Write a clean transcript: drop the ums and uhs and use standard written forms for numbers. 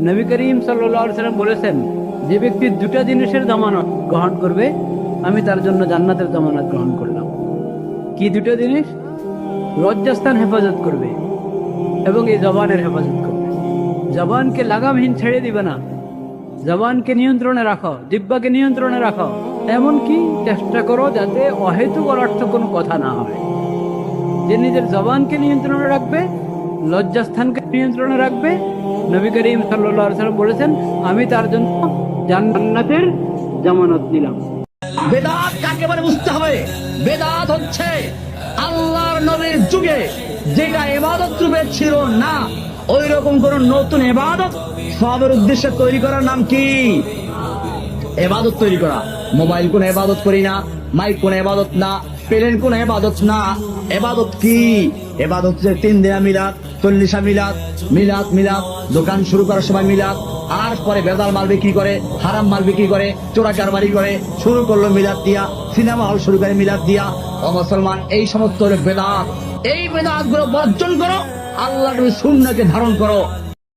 নবী করিম সাল্লাল্লাহু আলাইহি ওয়াসাল্লাম বলেছেন, যে ব্যক্তি দুটা জিনিসের জামানত গ্রহণ করবে আমি তার জন্য জান্নাতের জামানত গ্রহণ করলাম। কি দুটো জিনিস? লজ্জাস্থান হেফাজত করবে এবং এই জবানের হেফাজত করবে। জবানকে লাগামহীন ছেড়ে দিবে না, জবানকে নিয়ন্ত্রণে রাখো, জিহ্বাকে নিয়ন্ত্রণে রাখো। এমনকি চেষ্টা করো যাতে অহেতুক অনর্থক কোনো কথা না হয়। যে নিজের জবানকে নিয়ন্ত্রণে রাখবে, লজ্জাস্থানকে নিয়ন্ত্রণে রাখবে, নবী করিম সাল্লাল্লাহু আলাইহি ওয়াসাল্লাম বলেছেন আমি তার জন্য জান্নাতের জামানত নিলাম। বেদাত কাকে বলে বুঝতে হবে। বেদাত হচ্ছে আল্লাহর নবীর যুগে যেটা ইবাদত রূপে ছিল না, ওই রকম কোন নতুন ইবাদত সবের উদ্দেশ্যে তৈরি করার নাম কি? ইবাদত তৈরি করা। মোবাইল কোন ইবাদত করি না, মাইক কোন ইবাদত না, প্লেন কোন ইবাদত না। ইবাদত কি? ইবাদত যে 3 দিনা মিলাদ, 40 মিলাদ, মিলাদ মিলাদ, দোকান শুরু করার সময় মিলাদ, আর পরে বেদাল মাল বিক্রি করে, হারাম মাল বিক্রি করে, চোরা কারবারি করে, শুরু করলো মিলাদ দিয়া, সিনেমা হল শুরু করে মিলাদ দিয়া। ও মুসলমান, এই সমস্ত বেদাত, এই বেদাত গুলো বর্জন করো, আল্লাহর সুন্নাহকে ধারণ করো।